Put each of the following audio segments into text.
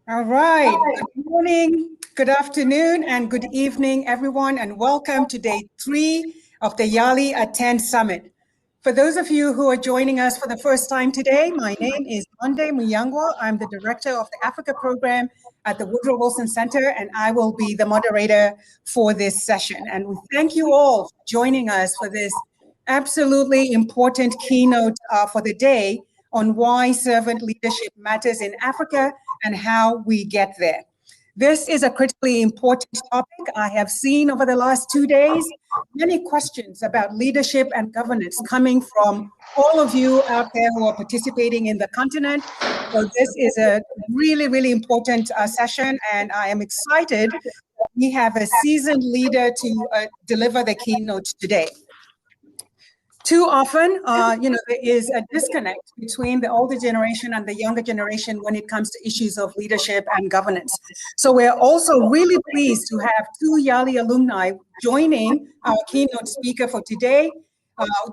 All right. Good morning, good afternoon, and good evening, everyone, and welcome to day 3 of the YALI Attend Summit. For those of you who are joining us for the first time today, my name is Monde Muyangwa. I'm the director of the Africa program at the Woodrow Wilson Center, and I will be the moderator for this session. And we thank you all for joining us for this absolutely important keynote for the day on why servant leadership matters in Africa and how we get there. This is a critically important topic. I have seen over the last 2 days many questions about leadership and governance coming from all of you out there who are participating in the continent. So this is a really, really important session, and I am excited that we have a seasoned leader to deliver the keynote today. Too often, there is a disconnect between the older generation and the younger generation when it comes to issues of leadership and governance. So we're also really pleased to have 2 YALI alumni joining our keynote speaker for today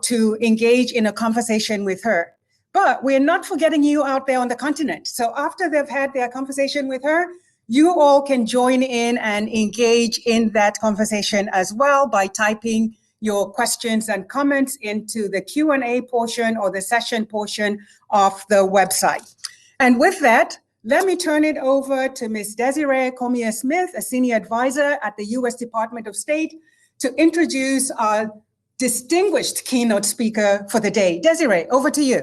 to engage in a conversation with her. But we're not forgetting you out there on the continent. So after they've had their conversation with her, you all can join in and engage in that conversation as well by typing your questions and comments into the Q&A portion or the session portion of the website. And with that, let me turn it over to Ms. Desiree Cormier-Smith, a senior advisor at the U.S. Department of State, to introduce our distinguished keynote speaker for the day. Desiree, over to you.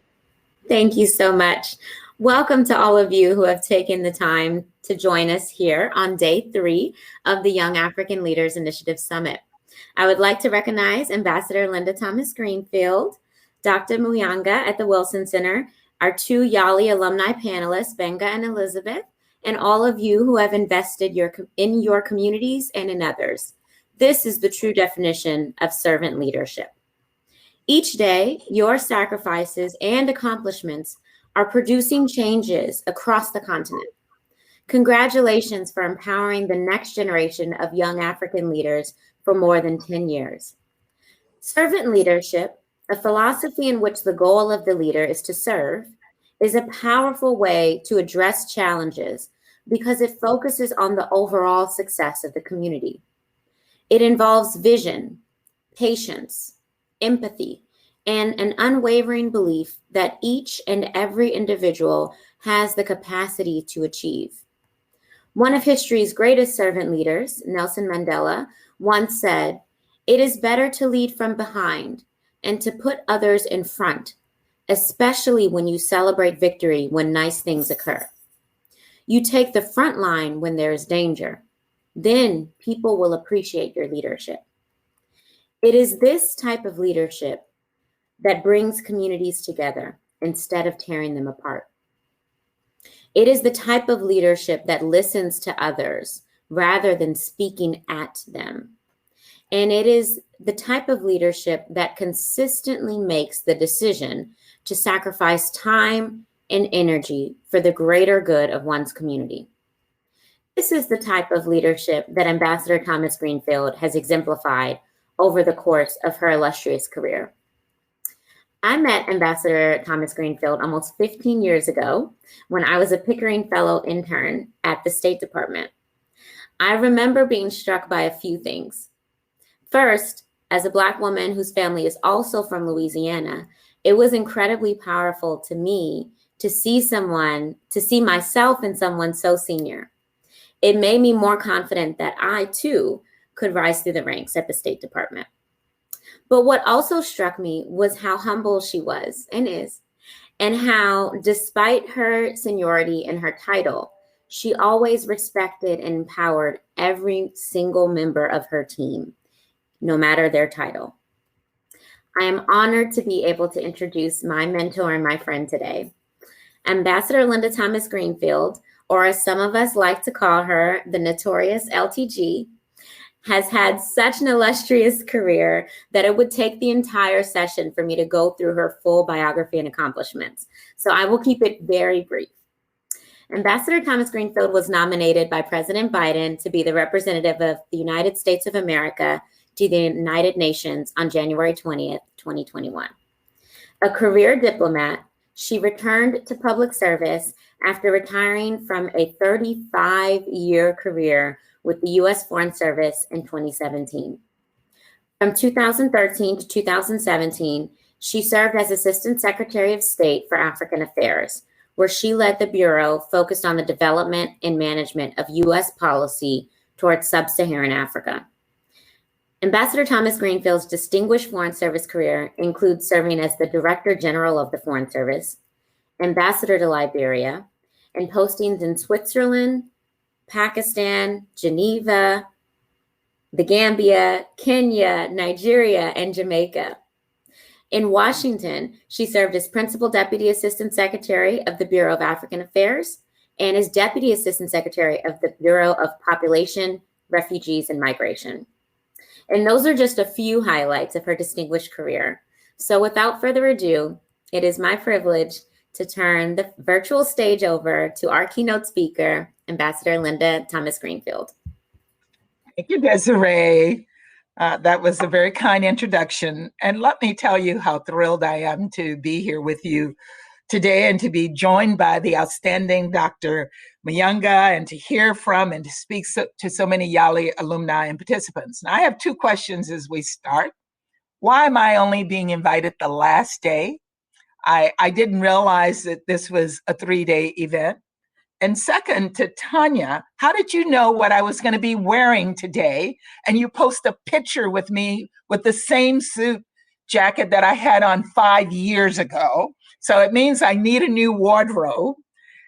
Thank you so much. Welcome to all of you who have taken the time to join us here on day 3 of the Young African Leaders Initiative Summit. I would like to recognize Ambassador Linda Thomas Greenfield, Dr. Muyanga at the Wilson Center, our 2 YALI alumni panelists, Benga and Elizabeth, and all of you who have invested in your communities and in others. This is the true definition of servant leadership. Each day, your sacrifices and accomplishments are producing changes across the continent. Congratulations for empowering the next generation of young African leaders for more than 10 years. Servant leadership, a philosophy in which the goal of the leader is to serve, is a powerful way to address challenges because it focuses on the overall success of the community. It involves vision, patience, empathy, and an unwavering belief that each and every individual has the capacity to achieve. One of history's greatest servant leaders, Nelson Mandela, once said, "It is better to lead from behind and to put others in front, especially when you celebrate victory when nice things occur. You take the front line when there is danger. Then people will appreciate your leadership." It is this type of leadership that brings communities together instead of tearing them apart. It is the type of leadership that listens to others rather than speaking at them. And it is the type of leadership that consistently makes the decision to sacrifice time and energy for the greater good of one's community. This is the type of leadership that Ambassador Thomas Greenfield has exemplified over the course of her illustrious career. I met Ambassador Thomas Greenfield almost 15 years ago when I was a Pickering Fellow intern at the State Department. I remember being struck by a few things. First, as a Black woman whose family is also from Louisiana, it was incredibly powerful to me to see myself in someone so senior. It made me more confident that I too could rise through the ranks at the State Department. But what also struck me was how humble she was and is, and how despite her seniority and her title, she always respected and empowered every single member of her team, no matter their title. I am honored to be able to introduce my mentor and my friend today. Ambassador Linda Thomas Greenfield, or as some of us like to call her, the notorious LTG, has had such an illustrious career that it would take the entire session for me to go through her full biography and accomplishments. So I will keep it very brief. Ambassador Thomas Greenfield was nominated by President Biden to be the representative of the United States of America to the United Nations on January 20th, 2021. A career diplomat, She returned to public service after retiring from a 35-year career with the U.S. Foreign Service in 2017. From 2013 to 2017, she served as Assistant Secretary of State for African Affairs, where she led the Bureau focused on the development and management of U.S. policy towards sub-Saharan Africa. Ambassador Thomas Greenfield's distinguished Foreign Service career includes serving as the Director General of the Foreign Service, Ambassador to Liberia, and postings in Switzerland, Pakistan, Geneva, the Gambia, Kenya, Nigeria, and Jamaica. In Washington, she served as Principal Deputy Assistant Secretary of the Bureau of African Affairs and as Deputy Assistant Secretary of the Bureau of Population, Refugees, and Migration. And those are just a few highlights of her distinguished career. So without further ado, it is my privilege to turn the virtual stage over to our keynote speaker, Ambassador Linda Thomas Greenfield. Thank you, Desiree. That was a very kind introduction. And let me tell you how thrilled I am to be here with you today and to be joined by the outstanding Dr. Mayunga and to hear from and to speak to so many YALI alumni and participants. And I have two questions as we start. Why am I only being invited the last day? I didn't realize that this was a 3-day event. And second, to Tanya, how did you know what I was going to be wearing today? And you post a picture with me with the same suit jacket that I had on 5 years ago. So it means I need a new wardrobe.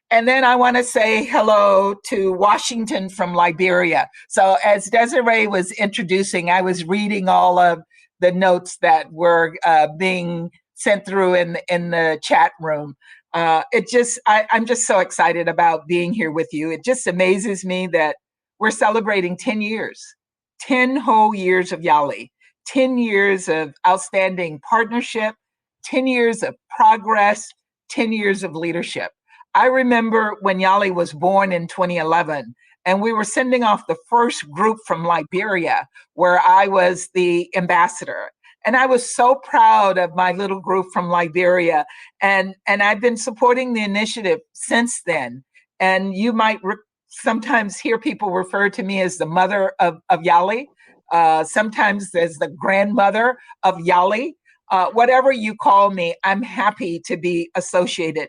And then I want to say hello to Washington from Liberia. So as Desiree was introducing, I was reading all of the notes that were being sent through in the chat room. I'm just so excited about being here with you. It just amazes me that we're celebrating 10 years, 10 whole years of YALI, 10 years of outstanding partnership, 10 years of progress, 10 years of leadership. I remember when YALI was born in 2011, and we were sending off the first group from Liberia, where I was the ambassador. And I was so proud of my little group from Liberia. And I've been supporting the initiative since then. And you might sometimes hear people refer to me as the mother of YALI, sometimes as the grandmother of YALI. Whatever you call me, I'm happy to be associated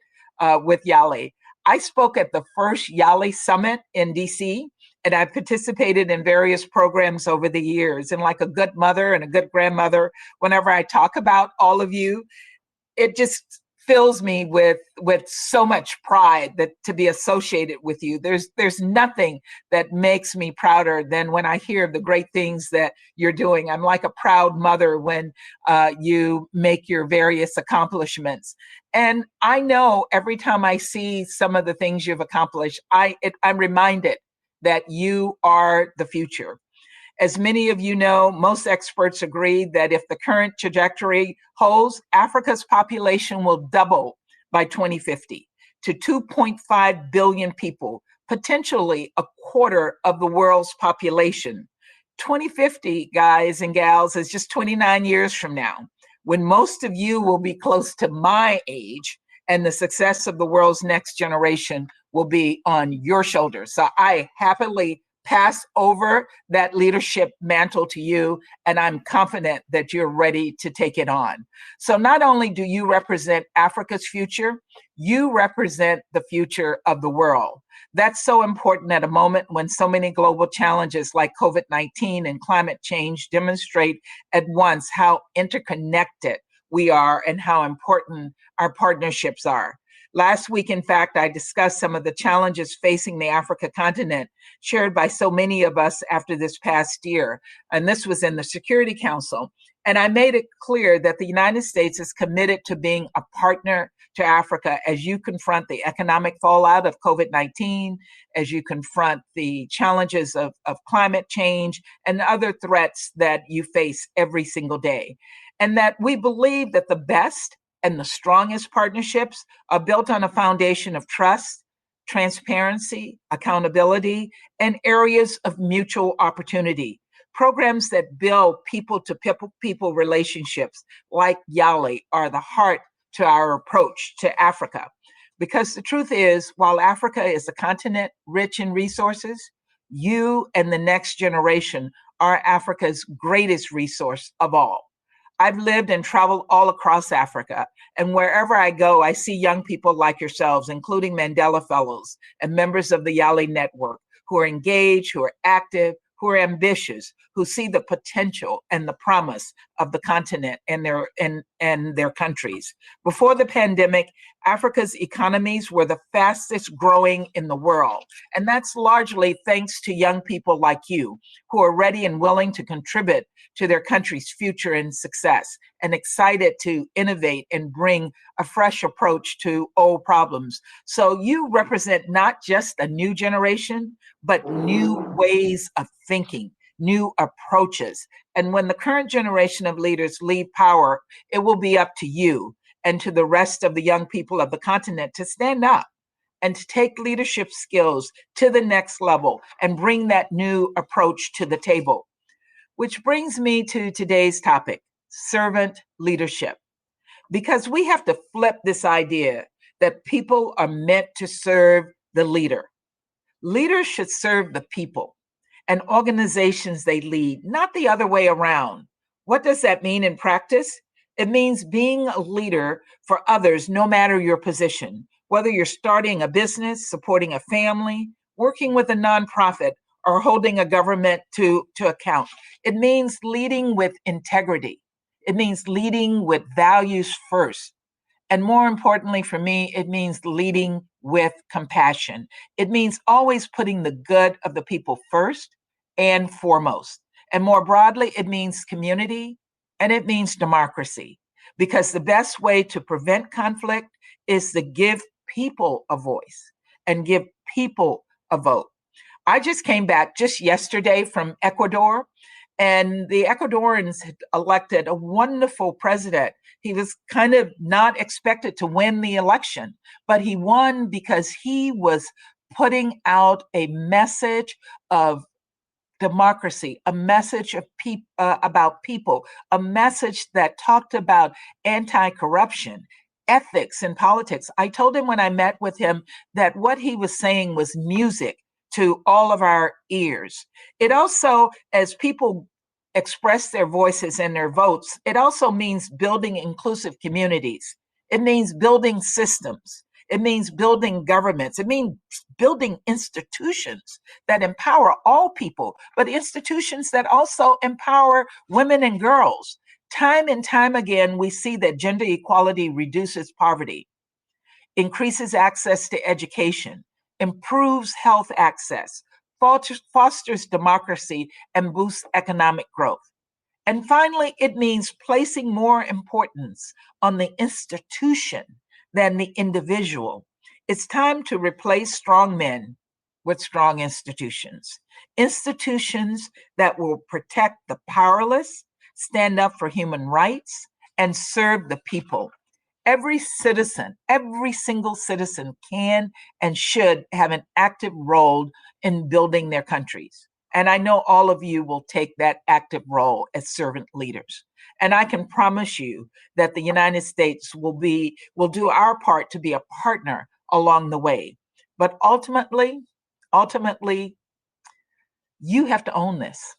with YALI. I spoke at the first YALI Summit in DC, and I've participated in various programs over the years. And like a good mother and a good grandmother, whenever I talk about all of you, it just fills me with so much pride that to be associated with you. There's nothing that makes me prouder than when I hear the great things that you're doing. I'm like a proud mother when you make your various accomplishments. And I know every time I see some of the things you've accomplished, I'm reminded that you are the future. As many of you know, most experts agree that if the current trajectory holds, Africa's population will double by 2050 to 2.5 billion people, potentially a quarter of the world's population. 2050, guys and gals, is just 29 years from now, when most of you will be close to my age, and the success of the world's next generation will be on your shoulders. So I happily pass over that leadership mantle to you, and I'm confident that you're ready to take it on. So not only do you represent Africa's future, you represent the future of the world. That's so important at a moment when so many global challenges like COVID-19 and climate change demonstrate at once how interconnected we are and how important our partnerships are. Last week, in fact, I discussed some of the challenges facing the Africa continent, shared by so many of us after this past year. And this was in the Security Council. And I made it clear that the United States is committed to being a partner to Africa as you confront the economic fallout of COVID-19, as you confront the challenges of climate change and other threats that you face every single day. And that we believe that the best and the strongest partnerships are built on a foundation of trust, transparency, accountability, and areas of mutual opportunity. Programs that build people-to-people relationships like YALI are the heart to our approach to Africa. Because the truth is, while Africa is a continent rich in resources, you and the next generation are Africa's greatest resource of all. I've lived and traveled all across Africa, and wherever I go, I see young people like yourselves, including Mandela Fellows and members of the YALI Network, who are engaged, who are active, who are ambitious, who see the potential and the promise of the continent and their countries. Before the pandemic, Africa's economies were the fastest growing in the world. And that's largely thanks to young people like you, who are ready and willing to contribute to their country's future and success, and excited to innovate and bring a fresh approach to old problems. So you represent not just a new generation, but new ways of thinking, new approaches. And when the current generation of leaders leave power, it will be up to you and to the rest of the young people of the continent to stand up and to take leadership skills to the next level and bring that new approach to the table. Which brings me to today's topic, servant leadership. Because we have to flip this idea that people are meant to serve the leader. Leaders should serve the people and organizations they lead, not the other way around. What does that mean in practice? It means being a leader for others, no matter your position, whether you're starting a business, supporting a family, working with a nonprofit, or holding a government to account. It means leading with integrity. It means leading with values first. And more importantly for me, it means leading with compassion. It means always putting the good of the people first and foremost. And more broadly, it means community and it means democracy. Because the best way to prevent conflict is to give people a voice and give people a vote. I just came back just yesterday from Ecuador, and the Ecuadorians had elected a wonderful president. He was kind of not expected to win the election, but he won because he was putting out a message of democracy, a message of about people, a message that talked about anti-corruption, ethics in politics. I told him when I met with him that what he was saying was music to all of our ears. It also, as people express their voices and their votes, it also means building inclusive communities. It means building systems. It means building governments. It means building institutions that empower all people, but institutions that also empower women and girls. Time and time again, we see that gender equality reduces poverty, increases access to education, improves health access, fosters democracy, and boosts economic growth. And finally, it means placing more importance on the institution than the individual. It's time to replace strong men with strong institutions. Institutions that will protect the powerless, stand up for human rights, and serve the people. Every citizen, every single citizen can and should have an active role in building their countries. And I know all of you will take that active role as servant leaders. And I can promise you that the United States will do our part to be a partner along the way. But ultimately, you have to own this.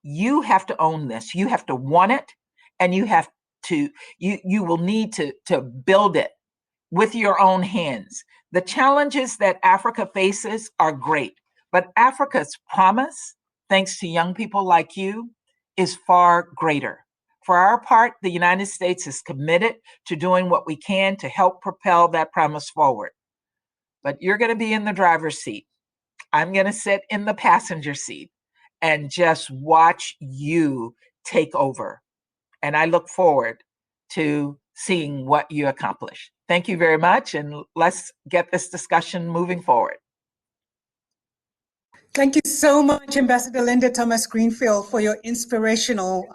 You have to own this. You have to want it, and you will need to build it with your own hands. The challenges that Africa faces are great, but Africa's promise, thanks to young people like you, is far greater. For our part, the United States is committed to doing what we can to help propel that promise forward. But you're going to be in the driver's seat. I'm going to sit in the passenger seat and just watch you take over. And I look forward to seeing what you accomplish. Thank you very much, and let's get this discussion moving forward. Thank you so much, Ambassador Linda Thomas Greenfield, for your inspirational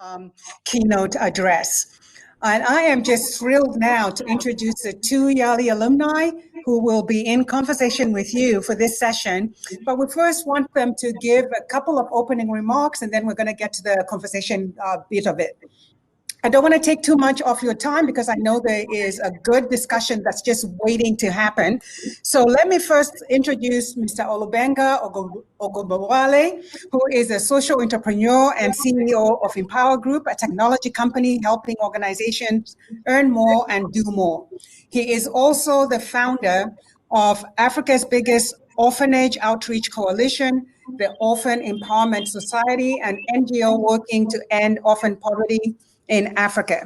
keynote address. And I am just thrilled now to introduce the two YALI alumni who will be in conversation with you for this session. But we first want them to give a couple of opening remarks, and then we're going to get to the conversation bit of it. I don't want to take too much of your time because I know there is a good discussion that's just waiting to happen. So let me first introduce Mr. Olubenga Ogobowale, who is a social entrepreneur and CEO of Empower Group, a technology company helping organizations earn more and do more. He is also the founder of Africa's biggest orphanage outreach coalition, the Orphan Empowerment Society, an NGO working to end orphan poverty in Africa.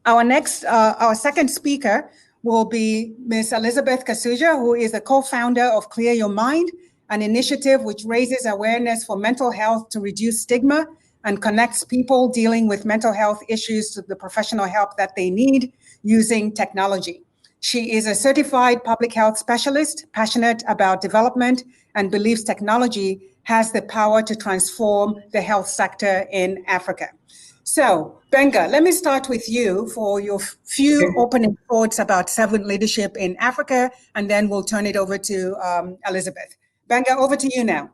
Our second speaker will be Ms. Elizabeth Kasuga, who is the co-founder of Clear Your Mind, an initiative which raises awareness for mental health to reduce stigma and connects people dealing with mental health issues to the professional help that they need using technology. She is a certified public health specialist, passionate about development, and believes technology has the power to transform the health sector in Africa. So, Benga, let me start with you for your few opening thoughts about servant leadership in Africa, and then we'll turn it over to Elizabeth. Benga, over to you now.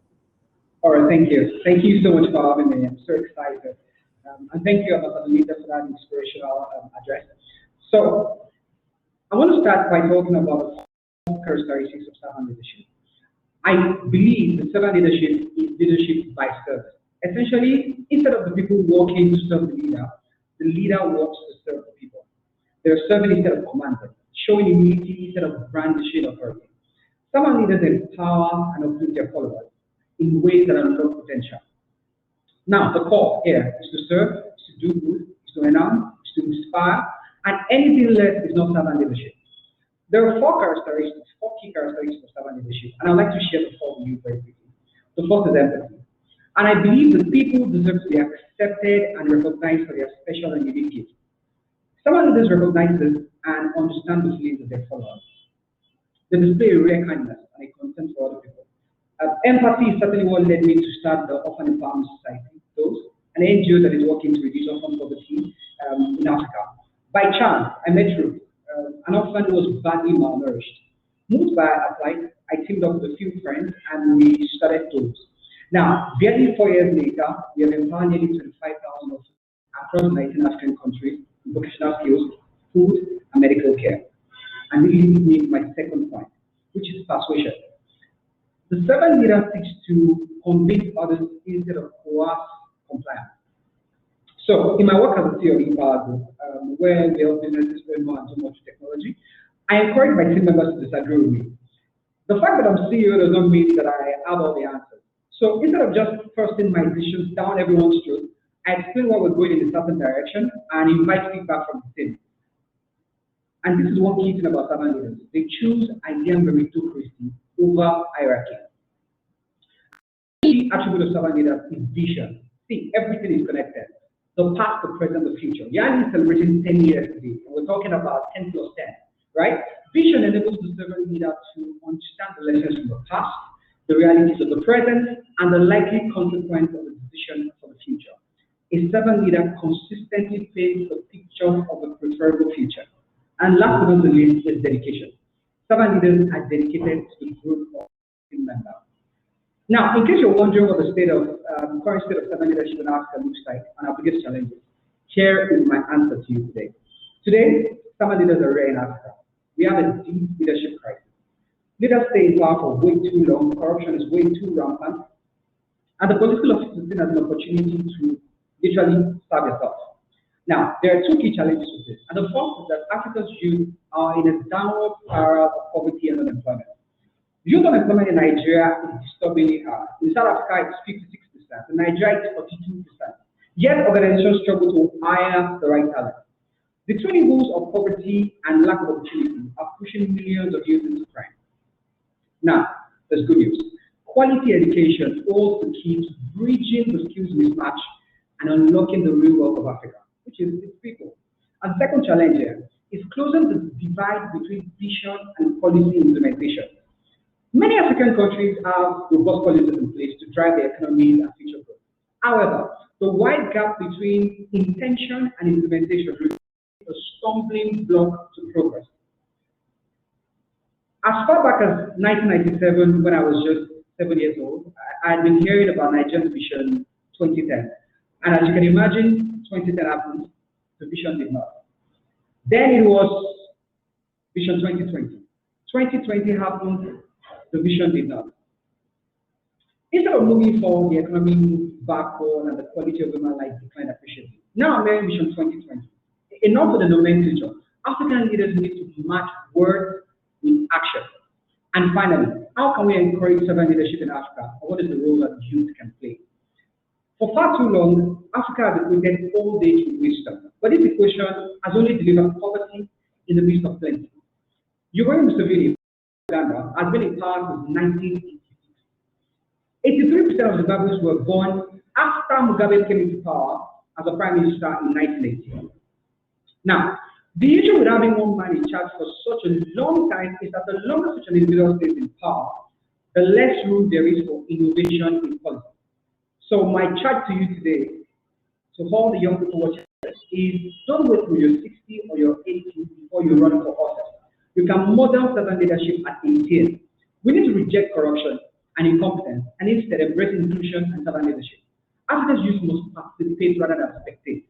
All right, thank you. Thank you so much for having me. I'm so excited. And thank you, Ambassador Linda, for that inspirational address. So, I want to start by talking about the characteristics of servant leadership. I believe that servant leadership is leadership by service. Essentially, instead of the people working to serve the leader works to serve the people. They're serving instead of commanding, showing humility instead of brandishing authority. Servant leaders empower and uplift their followers in ways that unlock potential. Now, the call here is to serve, is to do good, is to enhance, is to inspire, and anything less is not servant leadership. There are four key characteristics of servant leadership, and I'd like to share the four with you very quickly. The first is empathy. And I believe that people deserve to be accepted and recognized for their special and unique gifts. Servant leaders recognize this and understand the feelings of their followers. They display a rare kindness and a concern for other people. Empathy is certainly what led me to start the Orphan Empowerment Society, an NGO that is working to reduce orphan poverty in Africa. By chance, I met Ruth, an orphan who was badly malnourished. Moved by Applied, I teamed up with a few friends and we started those. Now, barely 4 years later, we have empowered nearly 25,000 orphans across 19 African countries in vocational skills, food, and medical care. And this leads me to my second point, which is persuasion. The servant leader seeks to convince others instead of coerce compliance. So, in my work as a CEO of Empower Group, where we help businesses earn more and do more with technology, I encourage my team members to disagree with me. The fact that I'm CEO does not mean that I have all the answers. So instead of just forcing my decisions down everyone's throat, I explain why we're going in a certain direction and invite feedback from the team. And this is one key thing about servant leaders. They choose idea and meritocracy over hierarchy. The key attribute of servant leaders is vision. See, everything is connected. The past, the present, the future. YALI is celebrating 10 years today, and we're talking about 10 plus 10, right? Vision enables the servant leader to understand the lessons from the past, the realities of the present, and the likely consequence of the decision for the future. A servant leader consistently paints a picture of a preferable future. And last but not least is dedication. Servant leaders are dedicated to the growth of team members. Now, in case you're wondering what the current state of servant leadership in Africa looks like and our biggest challenges, here is my answer to you today. Today, servant leaders are rare in Africa. We have a deep leadership crisis. Leaders stay in power for way too long, corruption is way too rampant, and the political office is seen as an opportunity to literally starve yourself. Now, there are two key challenges with this, and the first is that Africa's youth are in a downward spiral of poverty and unemployment. Youth unemployment in Nigeria is disturbingly high. In South Africa, it's 56%. In Nigeria, it's 42%. Yet, organizations struggle to hire the right talent. The twin evils of poverty and lack of opportunity are pushing millions of youth into crime. Now, there's good news. Quality education holds the key to bridging the skills mismatch and unlocking the real wealth of Africa, which is its people. And the second challenge here is closing the divide between vision and policy implementation. Many African countries have robust policies in place to drive their economies and future growth. However, the wide gap between intention and implementation remains a stumbling block to progress. As far back as 1997, when I was just 7 years old, I had been hearing about Nigerian Vision 2010. And as you can imagine, 2010 happened, the vision did not. Then it was Vision 2020. 2020 happened, the vision did not. Instead of moving forward, the economy moved backward and the quality of human life declined appreciably. Now I'm in Vision 2020. Enough of the nomenclature. African leaders need to match words with action. And finally, how can we encourage servant leadership in Africa? And what is the role that youth can play? For far too long, Africa has equated old age with wisdom. But this equation has only delivered poverty in the midst of plenty. Yoweri Museveni, Uganda, has been in power since 1986. 83% of Zimbabweans were born after Mugabe came into power as a prime minister in 1980. Now, the issue with having one man in charge for such a long time is that the longer such an individual stays in power, the less room there is for innovation in policy. So my charge to you today, to all the young people watching, is don't wait till you're 60 or you're 80 before you run for office. You can model servant leadership at 18. We need to reject corruption and incompetence and instead embrace inclusion and servant leadership. Africa's youth must participate rather than spectate.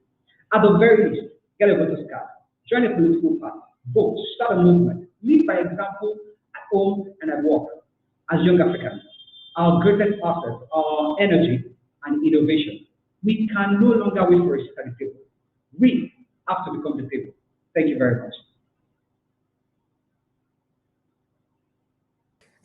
At the very least, get a voter's card, join a political party, vote, start a movement, lead by example at home and at work. As young Africans, our greatest assets are energy and innovation. We can no longer wait for a seat at the table. We have to become the table. Thank you very much.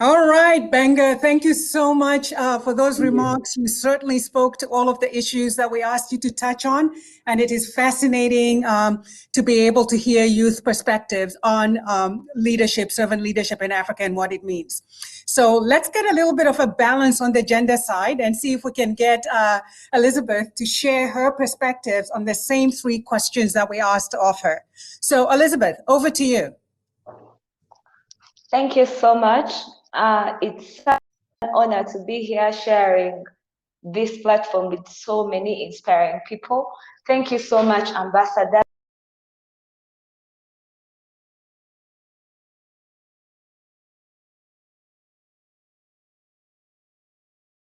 All right, Benga, thank you so much for those remarks. You certainly spoke to all of the issues that we asked you to touch on, and it is fascinating to be able to hear youth perspectives on leadership, servant leadership in Africa and what it means. So let's get a little bit of a balance on the gender side and see if we can get Elizabeth to share her perspectives on the same three questions that we asked of her. So Elizabeth, over to you. Thank you so much. It's an honor to be here sharing this platform with so many inspiring people. Thank you so much, Ambassador.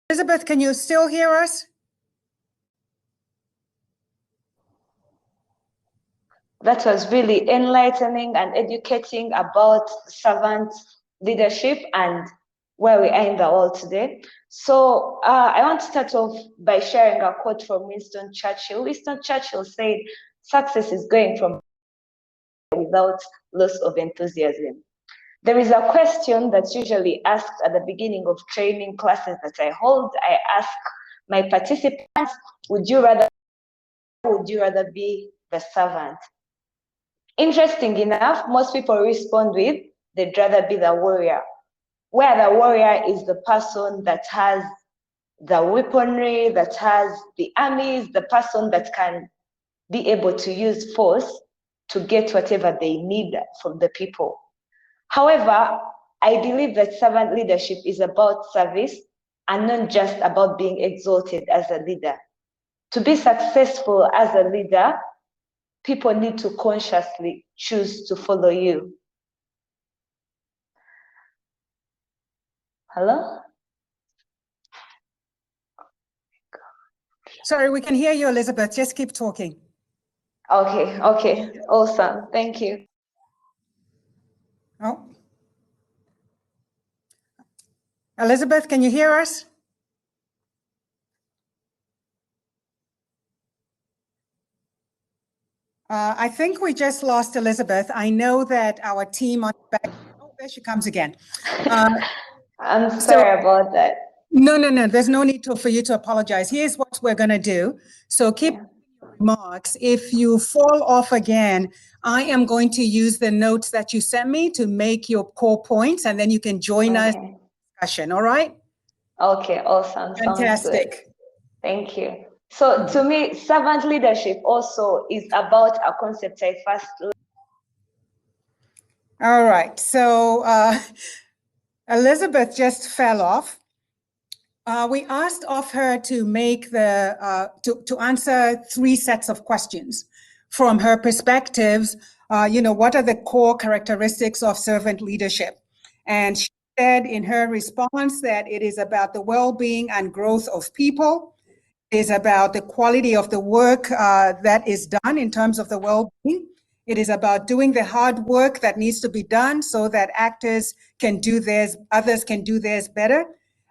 Elizabeth, can you still hear us? That was really enlightening and educating about servant leadership and where we are in the world today. So I want to start off by sharing a quote from Winston Churchill. Winston Churchill said, "Success is going from without loss of enthusiasm." There is a question that's usually asked at the beginning of training classes that I hold. I ask my participants, would you rather be the servant? Interesting enough, most people respond with, they'd rather be the warrior, where the warrior is the person that has the weaponry, that has the armies, the person that can be able to use force to get whatever they need from the people. However, I believe that servant leadership is about service and not just about being exalted as a leader. To be successful as a leader, people need to consciously choose to follow you. Hello? Sorry, we can hear you, Elizabeth. Just keep talking. Okay, awesome. Thank you. Oh. Elizabeth, can you hear us? I think we just lost Elizabeth. I know that our team on the back, oh, there she comes again. I'm sorry about that. No. There's no need for you to apologize. Here's what we're going to do. So keep remarks. If you fall off again, I am going to use the notes that you sent me to make your core points, and then you can join us in the discussion. All right? Okay, awesome. Fantastic. Thank you. So to me, servant leadership also is about a concept I first learned. All right. So Elizabeth just fell off. We asked of her to make to answer three sets of questions from her perspectives. What are the core characteristics of servant leadership? And she said in her response that it is about the well-being and growth of people. is about the quality of the work that is done in terms of the well-being. It is about doing the hard work that needs to be done so that actors can do theirs, others can do theirs better.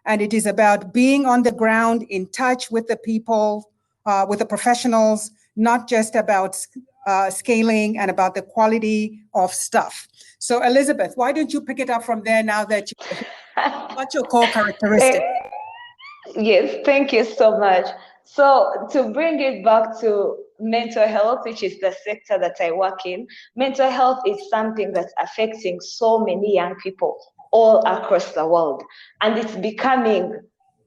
And it is about being on the ground in touch with the people, with the professionals, not just about scaling and about the quality of stuff. So Elizabeth, why don't you pick it up from there now that what's your core characteristic? Yes, thank you so much. So to bring it back to mental health, which is the sector that I work in, mental health is something that's affecting so many young people all across the world. And it's becoming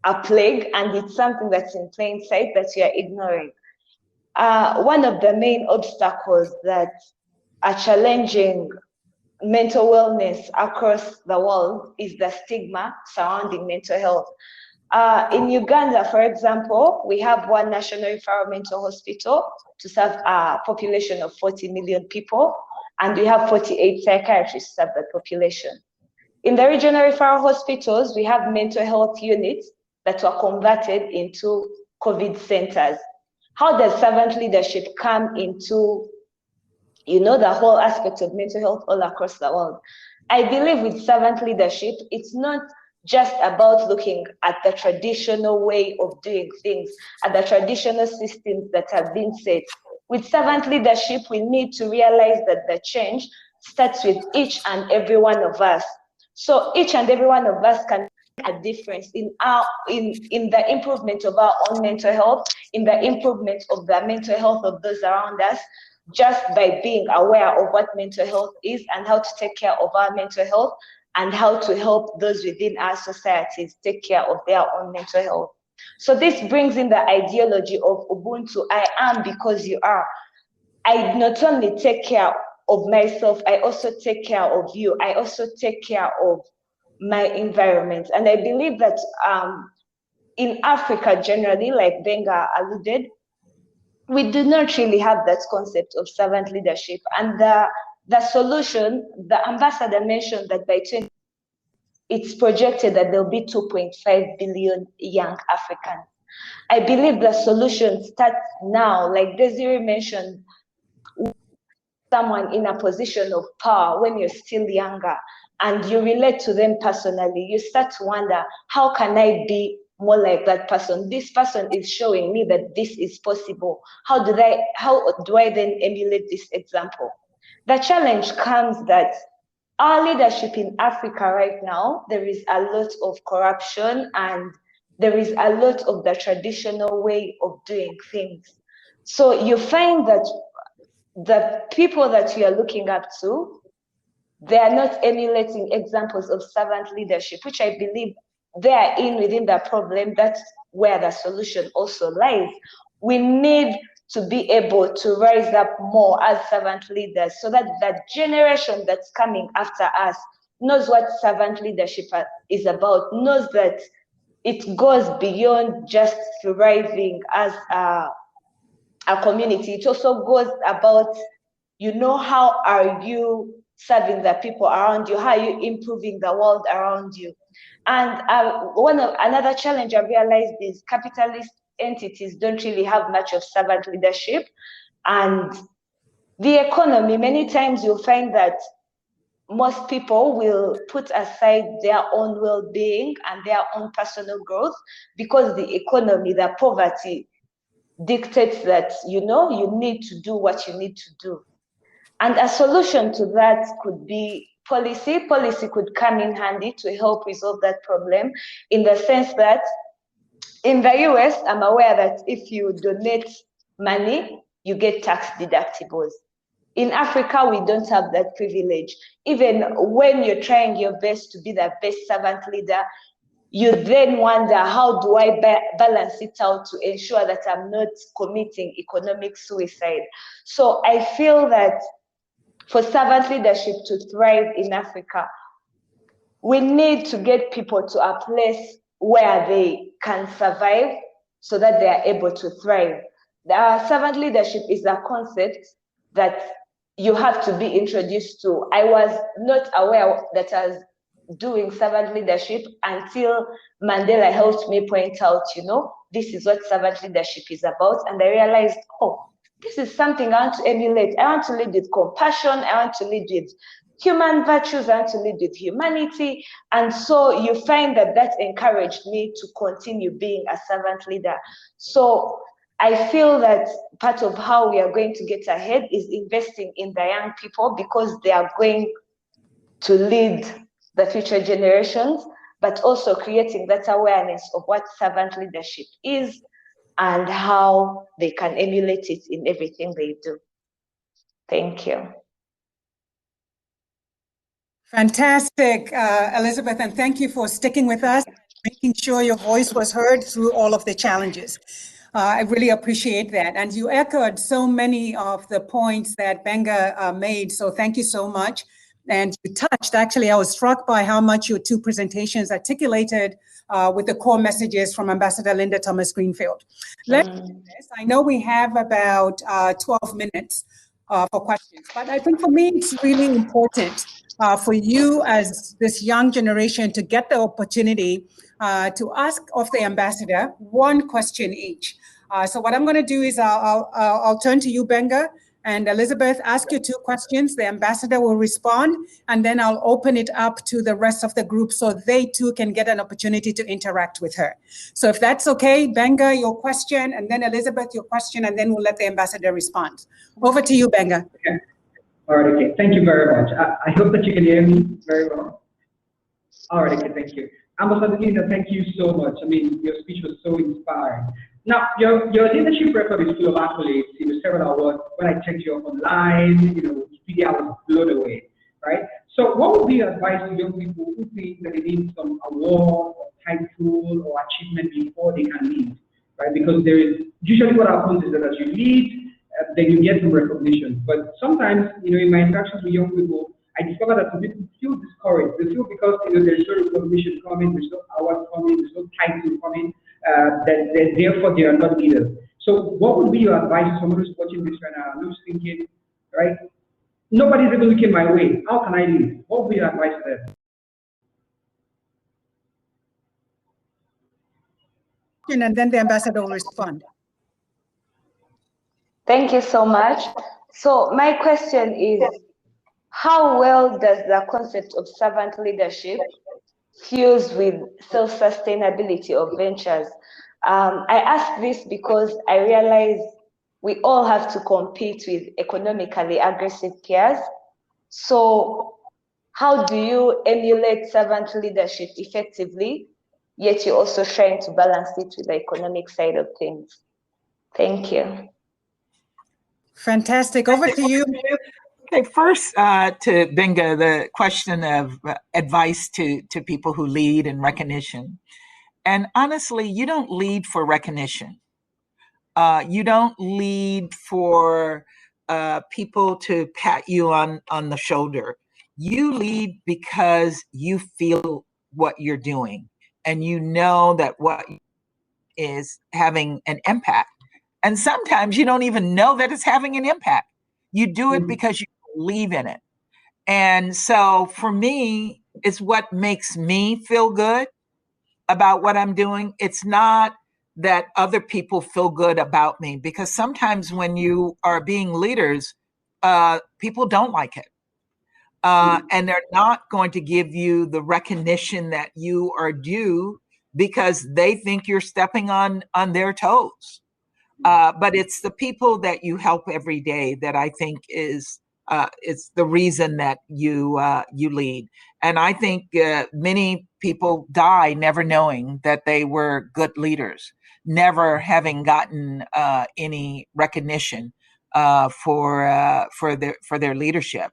a plague, and it's something that's in plain sight that we are ignoring. One of the main obstacles that are challenging mental wellness across the world is the stigma surrounding mental health. In Uganda, for example, we have one national referral mental hospital to serve a population of 40 million people, and we have 48 psychiatrists to serve that population. In the regional referral hospitals, we have mental health units that were converted into COVID centers. How does servant leadership come into, the whole aspect of mental health all across the world? I believe with servant leadership, it's not just about looking at the traditional way of doing things, at the traditional systems that have been set. With servant leadership, we need to realize that the change starts with each and every one of us. So each and every one of us can make a difference in the improvement of our own mental health, in the improvement of the mental health of those around us, just by being aware of what mental health is and how to take care of our mental health, and how to help those within our societies take care of their own mental health. So this brings in the ideology of Ubuntu, I am because you are. I not only take care of myself, I also take care of you. I also take care of my environment. And I believe that in Africa generally, like Benga alluded, we do not really have that concept of servant leadership. And the solution, the ambassador mentioned that by 20, it's projected that there'll be 2.5 billion young Africans. I believe the solution starts now, like Desiree mentioned, someone in a position of power when you're still younger and you relate to them personally, you start to wonder, how can I be more like that person? This person is showing me that this is possible. How do I then emulate this example? The challenge comes that our leadership in Africa right now, there is a lot of corruption and there is a lot of the traditional way of doing things. So you find that the people that you are looking up to, they are not emulating examples of servant leadership, which I believe they are within the problem. That's where the solution also lies. We need to be able to rise up more as servant leaders so that the generation that's coming after us knows what servant leadership is about, knows that it goes beyond just thriving as a community. It also goes about, how are you serving the people around you? How are you improving the world around you? And another challenge I realized is capitalist entities don't really have much of servant leadership. And the economy, many times you'll find that most people will put aside their own well-being and their own personal growth because the economy, the poverty dictates that, you need to do what you need to do. And a solution to that could be policy. Policy could come in handy to help resolve that problem, in the sense that in the US, I'm aware that if you donate money, you get tax deductibles. In Africa, we don't have that privilege. Even when you're trying your best to be the best servant leader, you then wonder, how do I balance it out to ensure that I'm not committing economic suicide? So I feel that for servant leadership to thrive in Africa, we need to get people to a place where they can survive so that they are able to thrive. The servant leadership is a concept that you have to be introduced to. I was not aware that as doing servant leadership until Mandela helped me point out, this is what servant leadership is about. And I realized, this is something I want to emulate. I want to lead with compassion. I want to lead with human virtues. I want to lead with humanity. And so you find that encouraged me to continue being a servant leader. So I feel that part of how we are going to get ahead is investing in the young people, because they are going to lead the future generations, but also creating that awareness of what servant leadership is and how they can emulate it in everything they do. Thank you. Fantastic, Elizabeth, and thank you for sticking with us, making sure your voice was heard through all of the challenges. I really appreciate that. And you echoed so many of the points that Benga made, so thank you so much. And you touched, actually, I was struck by how much your two presentations articulated with the core messages from Ambassador Linda Thomas Greenfield. Let's do this. I know we have about 12 minutes for questions, but I think for me, it's really important for you as this young generation to get the opportunity to ask of the ambassador one question each. So what I'm going to do is I'll turn to you, Benga, and Elizabeth, ask you two questions. The ambassador will respond, and then I'll open it up to the rest of the group so they too can get an opportunity to interact with her. So if that's okay, Benga, your question, and then Elizabeth, your question, and then we'll let the ambassador respond. Over to you, Benga. Okay. All right, okay. Thank you very much. I hope that you can hear me very well. All right, okay, thank you. Ambassador Linda, thank you so much. I mean, your speech was so inspiring. Now, your leadership record is full of accolades, several awards. When I checked you up online, Wikipedia, I was blown away, right? So what would be your advice to young people who think that they need some award or title or achievement before they can lead, right? Because there is, usually what happens is that as you lead, then you get some recognition. But sometimes, in my interactions with young people, I discover that some people feel discouraged. They feel because there's no recognition coming, there's no award coming, there's no title coming, that therefore they are not leaders. So what would be your advice to someone who's watching this right now, who's thinking, right, nobody's ever looking my way, how can I lead? What would be your advice to them? And then the ambassador will respond. Thank you so much. So my question is, how well does the concept of servant leadership fuse with self-sustainability of ventures? I ask this because I realize we all have to compete with economically aggressive peers. So how do you emulate servant leadership effectively, yet you're also trying to balance it with the economic side of things? Thank you. Fantastic. Over to you. Okay, first to Benga, the question of advice to people who lead and recognition. And honestly, you don't lead for recognition. You don't lead for people to pat you on the shoulder. You lead because you feel what you're doing and you know that what is having an impact. And sometimes you don't even know that it's having an impact. You do it because you believe in it. And so for me, it's what makes me feel good about what I'm doing. It's not that other people feel good about me, because sometimes when you are being leaders, people don't like it. And they're not going to give you the recognition that you are due because they think you're stepping on their toes. But it's the people that you help every day that I think is it's the reason that you lead. And I think many people die never knowing that they were good leaders, never having gotten any recognition for their leadership.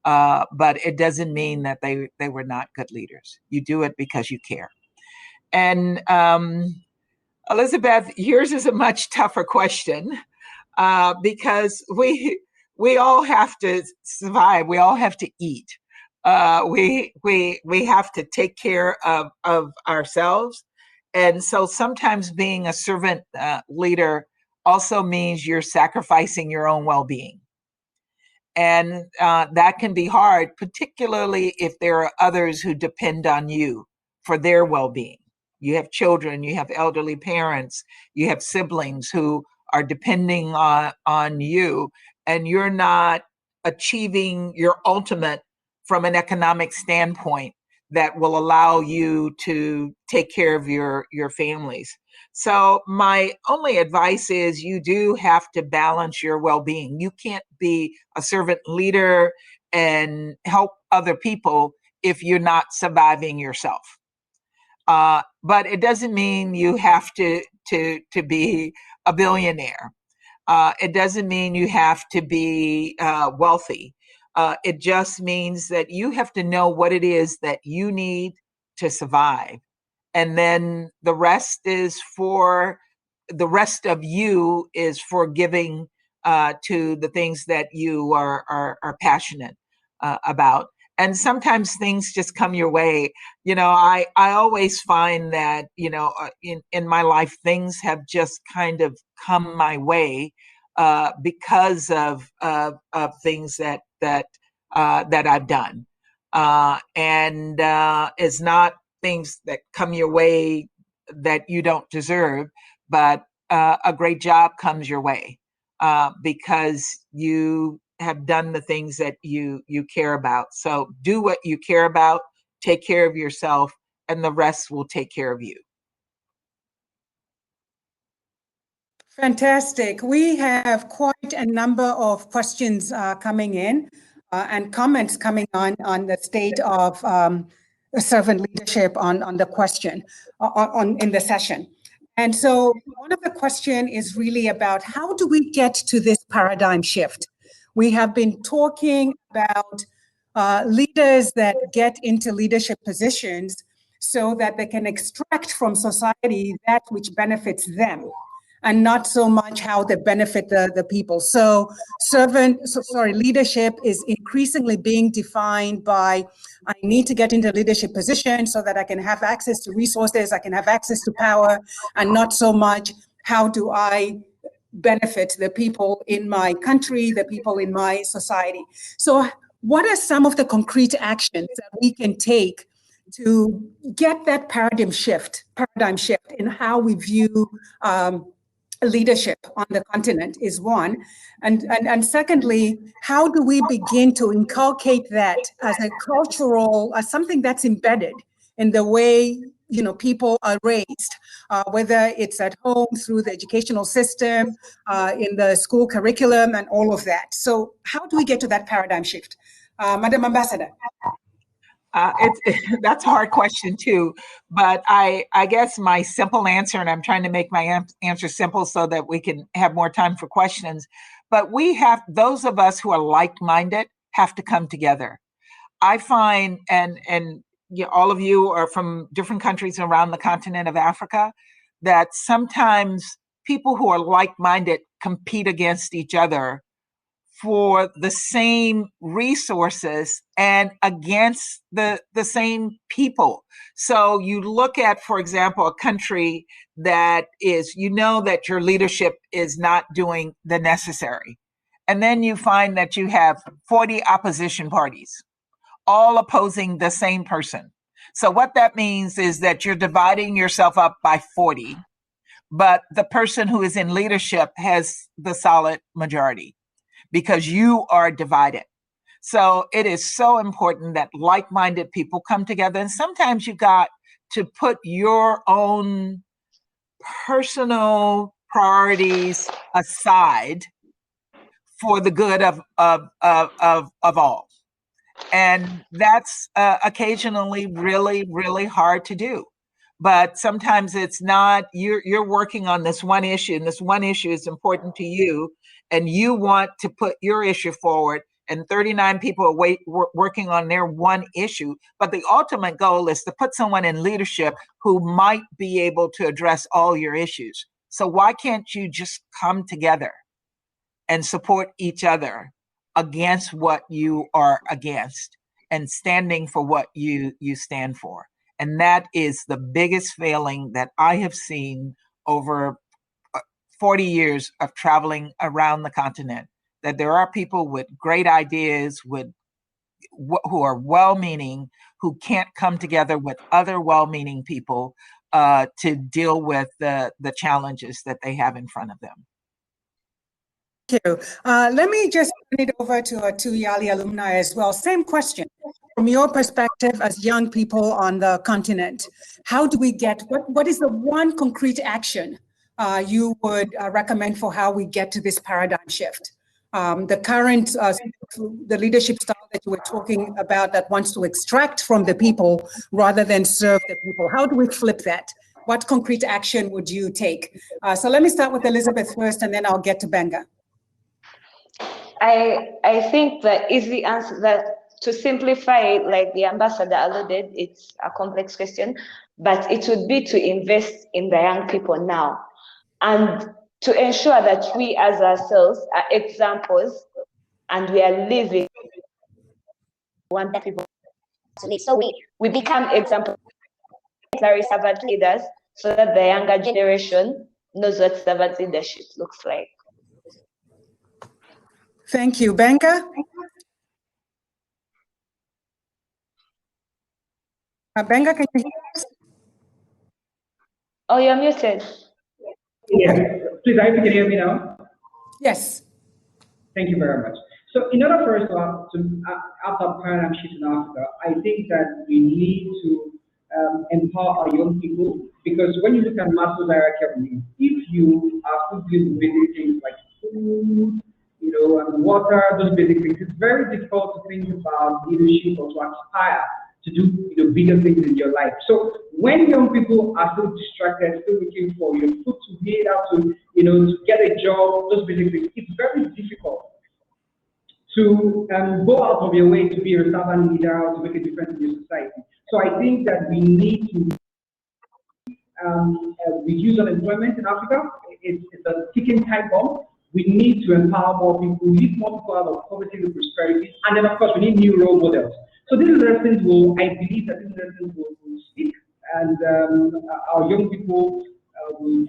But it doesn't mean that they were not good leaders. You do it because you care. And Elizabeth, yours is a much tougher question because we all have to survive. We all have to eat. We have to take care of ourselves. And so sometimes being a servant leader also means you're sacrificing your own well-being. And that can be hard, particularly if there are others who depend on you for their well-being. You have children, you have elderly parents, you have siblings who are depending on you, and you're not achieving your ultimate from an economic standpoint that will allow you to take care of your families. So my only advice is you do have to balance your well-being. You can't be a servant leader and help other people if you're not surviving yourself. But it doesn't mean you have to be a billionaire. It doesn't mean you have to be wealthy. It just means that you have to know what it is that you need to survive. And then the rest of you is for giving to the things that you are passionate about. And sometimes things just come your way. I always find that, in my life, things have just kind of come my way because of things that I've done. And it's not things that come your way that you don't deserve, but a great job comes your way because you have done the things that you care about. So do what you care about, take care of yourself, and the rest will take care of you. Fantastic. We have quite a number of questions coming in and comments coming on the state of servant leadership on the question in the session. And so one of the question is really about how do we get to this paradigm shift? We have been talking about leaders that get into leadership positions so that they can extract from society that which benefits them, and not so much how they benefit the people. So leadership is increasingly being defined by, I need to get into leadership position so that I can have access to resources, I can have access to power, and not so much how do I benefit the people in my country, the people in my society. So what are some of the concrete actions that we can take to get that paradigm shift in how we view leadership on the continent is one. And secondly, how do we begin to inculcate that as a cultural, as something that's embedded in the way people are raised, whether it's at home, through the educational system, in the school curriculum, and all of that. So how do we get to that paradigm shift? Madam Ambassador. That's a hard question too, but I guess my simple answer, and I'm trying to make my answer simple so that we can have more time for questions, but those of us who are like-minded have to come together. I find, and all of you are from different countries around the continent of Africa, that sometimes people who are like-minded compete against each other for the same resources and against the same people. So you look at, for example, a country that is, that your leadership is not doing the necessary. And then you find that you have 40 opposition parties, all opposing the same person. So what that means is that you're dividing yourself up by 40, but the person who is in leadership has the solid majority, because you are divided. So it is so important that like-minded people come together. And sometimes you got to put your own personal priorities aside for the good of all. And that's occasionally really, really hard to do. But sometimes it's not, you're working on this one issue, and this one issue is important to you, and you want to put your issue forward, and 39 people are working on their one issue. But the ultimate goal is to put someone in leadership who might be able to address all your issues. So why can't you just come together and support each other against what you are against, and standing for what you stand for? And that is the biggest failing that I have seen over 40 years of traveling around the continent. that there are people with great ideas, who are well-meaning, who can't come together with other well-meaning people to deal with the challenges that they have in front of them. Thank you. Let me just turn it over to YALI alumni as well. Same question. From your perspective as young people on the continent, how do we get, what is the one concrete action you would recommend for how we get to this paradigm shift? The current, the leadership style that you were talking about that wants to extract from the people rather than serve the people. How do we flip that? What concrete action would you take? So let me start with Elizabeth first, and then I'll get to Benga. I think the easy answer, that to simplify it, like the ambassador alluded, it's a complex question, but it would be to invest in the young people now and to ensure that we as ourselves are examples and we are living want people to live. So we become examples, servant leaders, so that the younger generation knows what servant leadership looks like. Thank you. Benga? Benga, can you hear us? Oh, you're muted. Yes, please, I hope you can hear me now. Yes. Thank you very much. So in order for us to have a paradigm shift in Africa, I think that we need to empower our young people, because when you look at Maslow's hierarchy of needs, if you are fulfilling basic things like food, and water, those basic things, it's very difficult to think about leadership or to aspire to do bigger things in your life. So when young people are still distracted, still looking for food to eat, how to get a job, those basic things, it's very difficult to go out of your way to be a servant leader or to make a difference in your society. So I think that we need to reduce unemployment in Africa. It's a ticking time bomb. We need to empower more people, we need more people out of poverty to prosperity, and then of course we need new role models. So these lessons I believe that these lessons will stick, and our young people will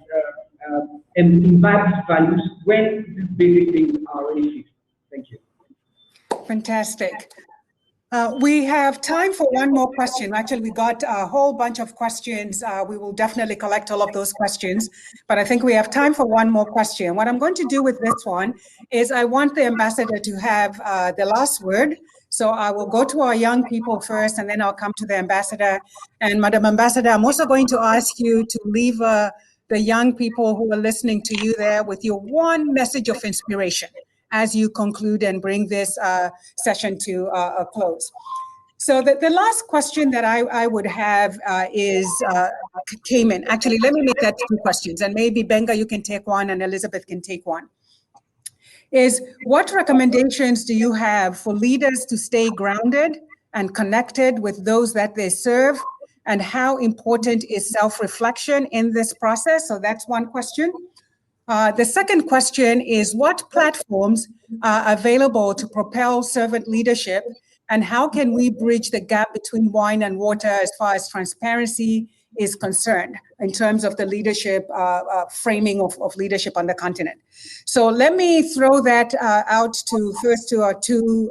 imbibe these values when these basic things are already fixed. Thank you. Fantastic. We have time for one more question. Actually, we got a whole bunch of questions. We will definitely collect all of those questions, but I think we have time for one more question. What I'm going to do with this one is I want the ambassador to have the last word. So I will go to our young people first, and then I'll come to the ambassador. And Madam Ambassador, I'm also going to ask you to leave the young people who are listening to you there with your one message of inspiration as you conclude and bring this session to a close. So the last question that I would have came in. Actually, let me make that two questions, and maybe Benga, you can take one, and Elizabeth can take one. Is what recommendations do you have for leaders to stay grounded and connected with those that they serve, and how important is self-reflection in this process? So that's one question. The second question is, what platforms are available to propel servant leadership, and how can we bridge the gap between wine and water as far as transparency is concerned in terms of the leadership framing of leadership on the continent? So let me throw that out first to our two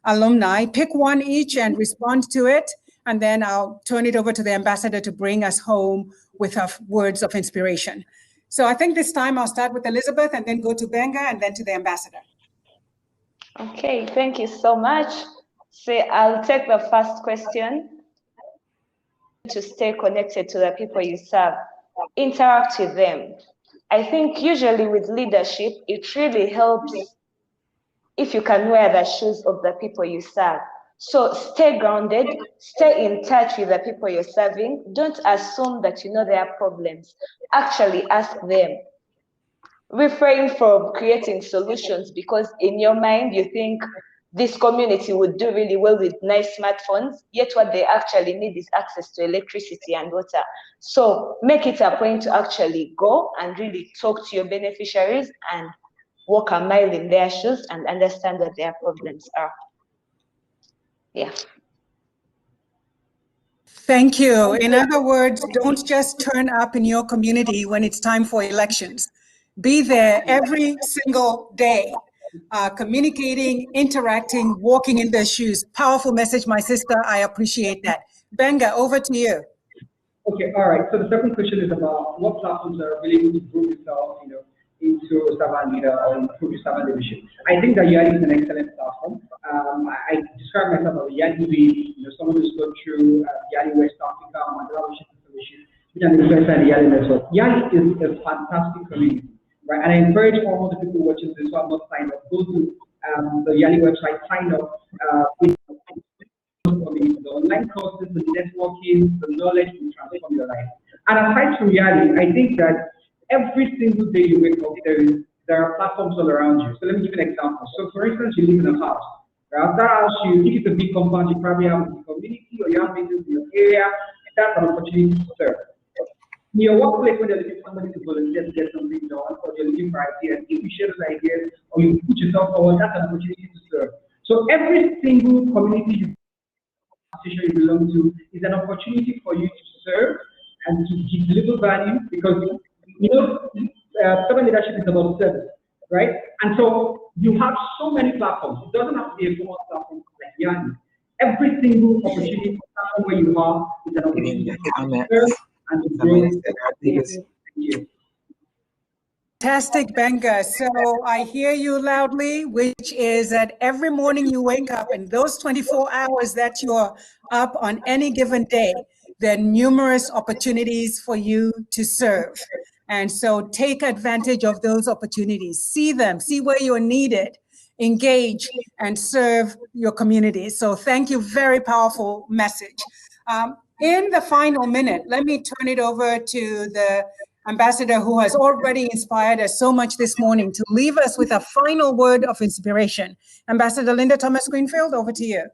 alumni. Pick one each and respond to it, and then I'll turn it over to the ambassador to bring us home with her words of inspiration. So I think this time I'll start with Elizabeth and then go to Benga and then to the ambassador. Okay, thank you so much. So I'll take the first question. To stay connected to the people you serve, interact with them. I think usually with leadership, it really helps if you can wear the shoes of the people you serve. So stay grounded, stay in touch with the people you're serving. Don't assume that you know their problems. Actually ask them. Refrain from creating solutions because in your mind you think this community would do really well with nice smartphones, yet what they actually need is access to electricity and water. So make it a point to actually go and really talk to your beneficiaries and walk a mile in their shoes and understand what their problems are. Yeah. Thank you. In other words, don't just turn up in your community when it's time for elections. Be there every single day. communicating, interacting, walking in their shoes. Powerful message, my sister. I appreciate that. Benga, over to you. Okay, all right. So the second question is about what platforms are available to grow yourself, into servant leader or improve your servant leadership. I think that YALI is an excellent platform. I describe myself as a YALI lead, someone who's gone through YALI West Africa, Mandela Solution, which I'm the YALI network. YALI is a fantastic community, right? And I encourage all the people watching this who have not signed up, go to the YALI website, sign up with the online courses, the networking, the knowledge will transform your life. And aside from YALI, I think that every single day you wake up, there are platforms all around you. So let me give you an example. So for instance, you live in a house. Right? That house, if it's a big compound, you probably have a community or you have meetings in your area. That's an opportunity to serve. In your workplace, when you're looking for somebody to volunteer to get something done, or you're looking for ideas, if you share those ideas or you put yourself forward, that's an opportunity to serve. So every single community you belong to is an opportunity for you to serve and to deliver value, because servant leadership is about service, right? And so you have so many platforms. It doesn't have to be a formal platform like YALI. Every single opportunity platform where you are is an opportunity to serve and to grow. Thank you. Fantastic, Benga. So I hear you loudly, which is that every morning you wake up, and those 24 hours that you're up on any given day, there are numerous opportunities for you to serve. And so take advantage of those opportunities. See them, see where you're needed, engage and serve your community. So thank you, very powerful message. In the final minute, let me turn it over to the ambassador who has already inspired us so much this morning to leave us with a final word of inspiration. Ambassador Linda Thomas Greenfield, over to you.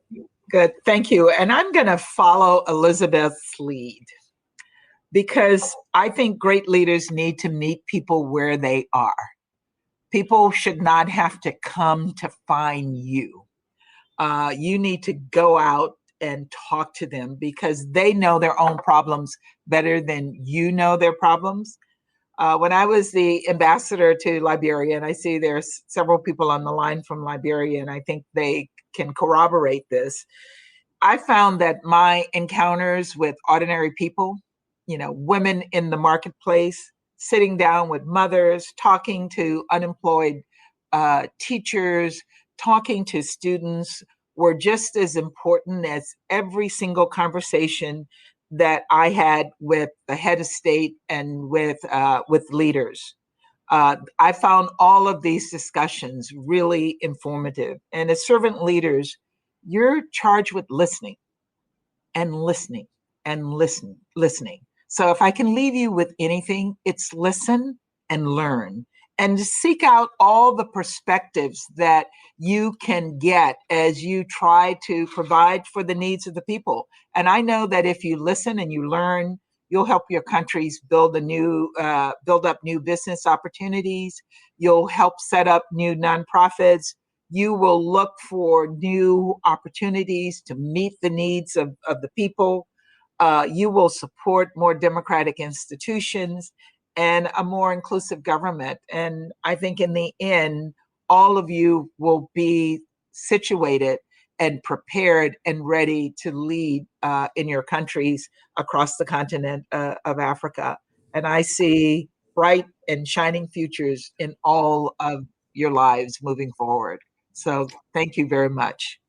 Good, thank you. And I'm gonna follow Elizabeth's lead, because I think great leaders need to meet people where they are. People should not have to come to find you. You need to go out and talk to them, because they know their own problems better than you know their problems. When I was the ambassador to Liberia, and I see there's several people on the line from Liberia, and I think they can corroborate this, I found that my encounters with ordinary people, women in the marketplace, sitting down with mothers, talking to unemployed teachers, talking to students, were just as important as every single conversation that I had with the head of state and with leaders. I found all of these discussions really informative. And as servant leaders, you're charged with listening and listening and listening. So if I can leave you with anything, it's listen and learn, and seek out all the perspectives that you can get as you try to provide for the needs of the people. And I know that if you listen and you learn, you'll help your countries build up new business opportunities. You'll help set up new nonprofits. You will look for new opportunities to meet the needs of the people. You will support more democratic institutions and a more inclusive government. And I think in the end, all of you will be situated and prepared and ready to lead in your countries across the continent of Africa. And I see bright and shining futures in all of your lives moving forward. So thank you very much.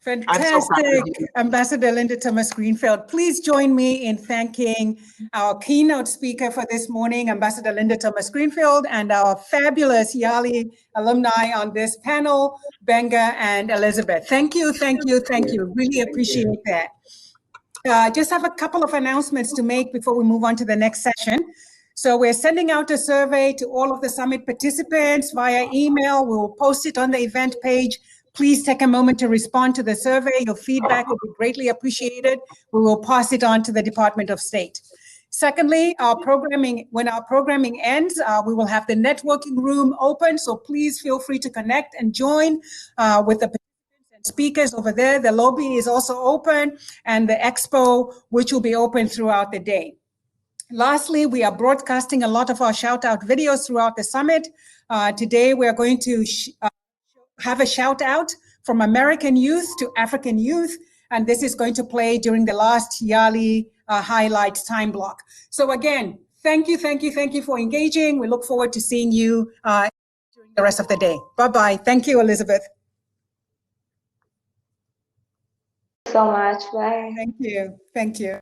Fantastic, Ambassador Linda Thomas Greenfield. Please join me in thanking our keynote speaker for this morning, Ambassador Linda Thomas Greenfield, and our fabulous YALI alumni on this panel, Benga and Elizabeth. Thank you, thank you, thank you. Really appreciate that. Just have a couple of announcements to make before we move on to the next session. So we're sending out a survey to all of the summit participants via email. We will post it on the event page. Please take a moment to respond to the survey. Your feedback will be greatly appreciated. We will pass it on to the Department of State. Secondly, when our programming ends, we will have the networking room open. So please feel free to connect and join with the participants and speakers over there. The lobby is also open, and the expo, which will be open throughout the day. Lastly, we are broadcasting a lot of our shout out videos throughout the summit. Today, we are going to have a shout out from American youth to African youth, and this is going to play during the last YALI highlight time block. So again, thank you for engaging. We look forward to seeing you during the rest of the day. Bye-bye. Thank you, Elizabeth. So much. Bye. Thank you.